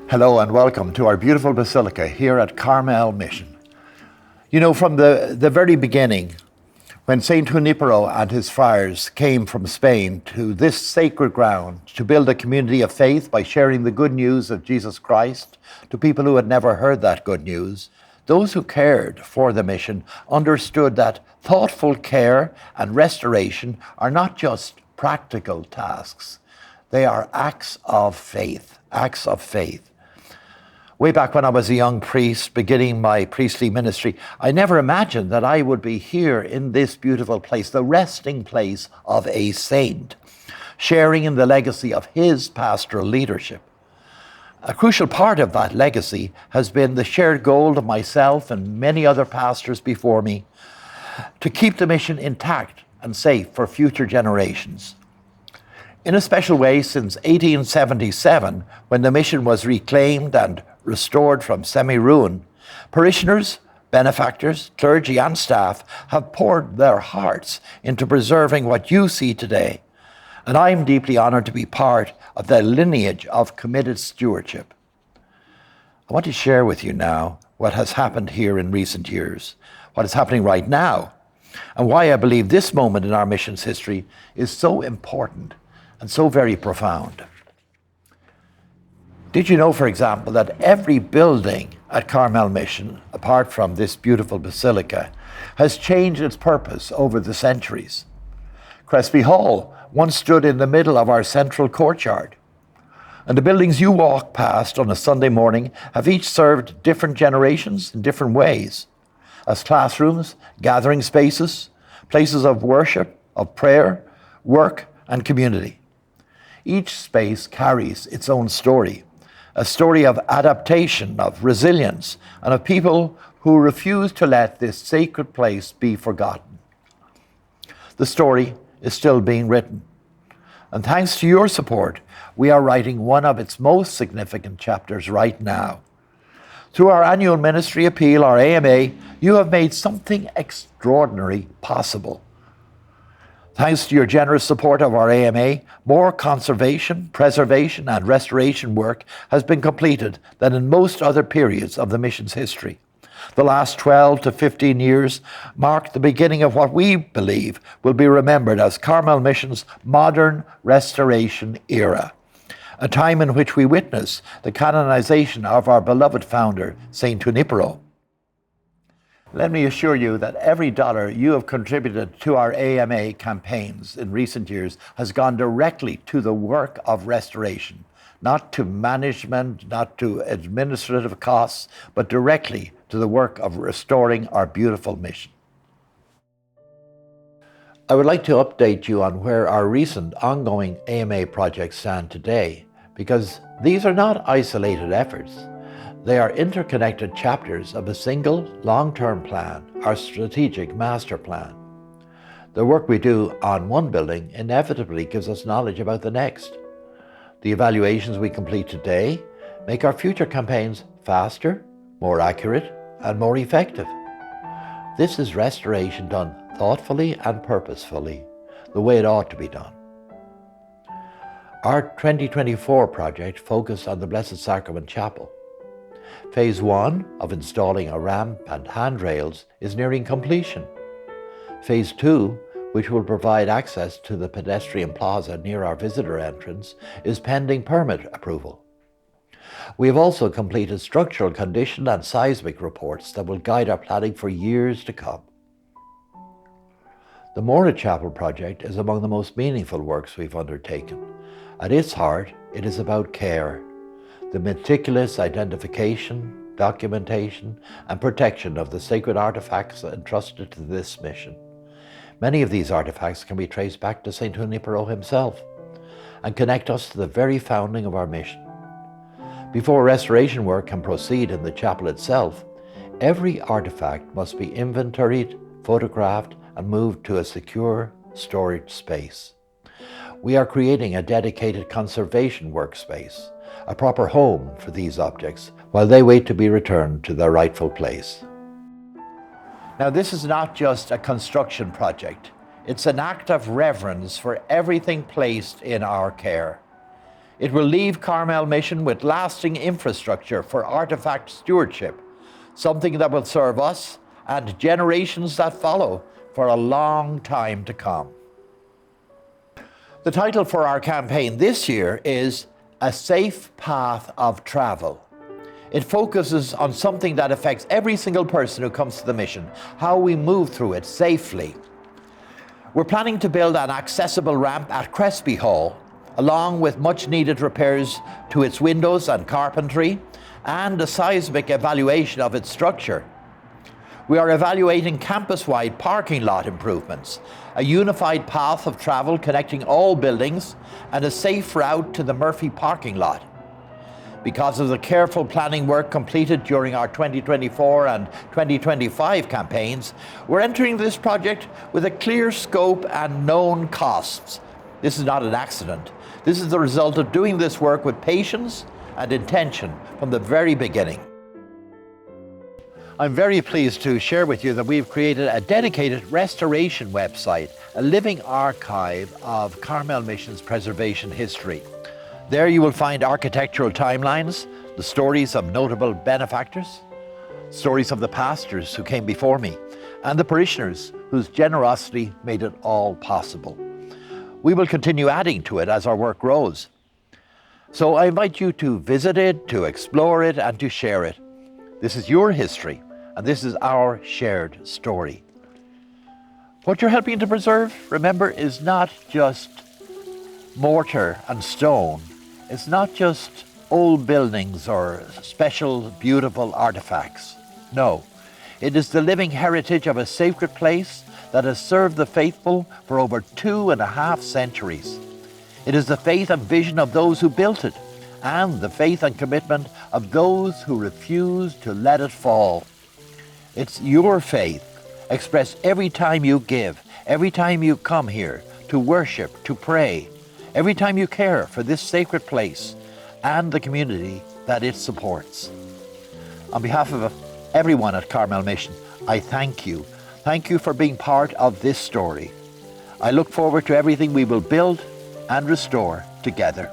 Hello and welcome to our beautiful Basilica here at Carmel Mission. You know, from the very beginning, when St. Junipero and his friars came from Spain to this sacred ground to build a community of faith by sharing the good news of Jesus Christ to people who had never heard that good news, those who cared for the mission understood that thoughtful care and restoration are not just practical tasks. They are acts of faith. Way back when I was a young priest beginning my priestly ministry, I never imagined that I would be here in this beautiful place, the resting place of a saint, sharing in the legacy of his pastoral leadership. A crucial part of that legacy has been the shared goal of myself and many other pastors before me to keep the mission intact and safe for future generations. In a special way, since 1877, when the mission was reclaimed and restored from semi-ruin, parishioners, benefactors, clergy and staff have poured their hearts into preserving what you see today. And I'm deeply honored to be part of that lineage of committed stewardship. I want to share with you now what has happened here in recent years, what is happening right now, and why I believe this moment in our mission's history is so important and so very profound. Did you know, for example, that every building at Carmel Mission, apart from this beautiful basilica, has changed its purpose over the centuries? Crespi Hall once stood in the middle of our central courtyard, and the buildings you walk past on a Sunday morning have each served different generations in different ways, as classrooms, gathering spaces, places of worship, of prayer, work, and community. Each space carries its own story, a story of adaptation, of resilience, and of people who refuse to let this sacred place be forgotten. The story is still being written, and thanks to your support, we are writing one of its most significant chapters right now. Through our annual ministry appeal, our AMA, you have made something extraordinary possible. Thanks to your generous support of our AMA, more conservation, preservation, and restoration work has been completed than in most other periods of the mission's history. The last 12 to 15 years marked the beginning of what we believe will be remembered as Carmel Mission's modern restoration era, a time in which we witness the canonization of our beloved founder, St. Junipero. Let me assure you that every dollar you have contributed to our AMA campaigns in recent years has gone directly to the work of restoration, not to management, not to administrative costs, but directly to the work of restoring our beautiful mission. I would like to update you on where our recent ongoing AMA projects stand today, because these are not isolated efforts. They are interconnected chapters of a single long-term plan, our strategic master plan. The work we do on one building inevitably gives us knowledge about the next. The evaluations we complete today make our future campaigns faster, more accurate, and more effective. This is restoration done thoughtfully and purposefully, the way it ought to be done. Our 2024 project focused on the Blessed Sacrament Chapel. Phase 1 of installing a ramp and handrails is nearing completion. Phase 2, which will provide access to the pedestrian plaza near our visitor entrance, is pending permit approval. We have also completed structural condition and seismic reports that will guide our planning for years to come. The Mora Chapel project is among the most meaningful works we've undertaken. At its heart, it is about care. The meticulous identification, documentation, and protection of the sacred artifacts entrusted to this mission. Many of these artifacts can be traced back to St. Junipero himself and connect us to the very founding of our mission. Before restoration work can proceed in the chapel itself, every artifact must be inventoried, photographed, and moved to a secure storage space. We are creating a dedicated conservation workspace, a proper home for these objects, while they wait to be returned to their rightful place. Now, this is not just a construction project. It's an act of reverence for everything placed in our care. It will leave Carmel Mission with lasting infrastructure for artifact stewardship, something that will serve us and generations that follow for a long time to come. The title for our campaign this year is A Safe Path of Travel. It focuses on something that affects every single person who comes to the mission, how we move through it safely. We're planning to build an accessible ramp at Crespi Hall, along with much needed repairs to its windows and carpentry, and a seismic evaluation of its structure. We are evaluating campus-wide parking lot improvements, a unified path of travel connecting all buildings, and a safe route to the Murphy parking lot. Because of the careful planning work completed during our 2024 and 2025 campaigns, we're entering this project with a clear scope and known costs. This is not an accident. This is the result of doing this work with patience and intention from the very beginning. I'm very pleased to share with you that we've created a dedicated restoration website, a living archive of Carmel Mission's preservation history. There you will find architectural timelines, the stories of notable benefactors, stories of the pastors who came before me, and the parishioners whose generosity made it all possible. We will continue adding to it as our work grows. So I invite you to visit it, to explore it, and to share it. This is your history, and this is our shared story. What you're helping to preserve, remember, is not just mortar and stone. It's not just old buildings or special, beautiful artifacts. No, it is the living heritage of a sacred place that has served the faithful for over 2.5 centuries. It is the faith and vision of those who built it, and the faith and commitment of those who refused to let it fall. It's your faith, expressed every time you give, every time you come here to worship, to pray, every time you care for this sacred place and the community that it supports. On behalf of everyone at Carmel Mission, I thank you. Thank you for being part of this story. I look forward to everything we will build and restore together.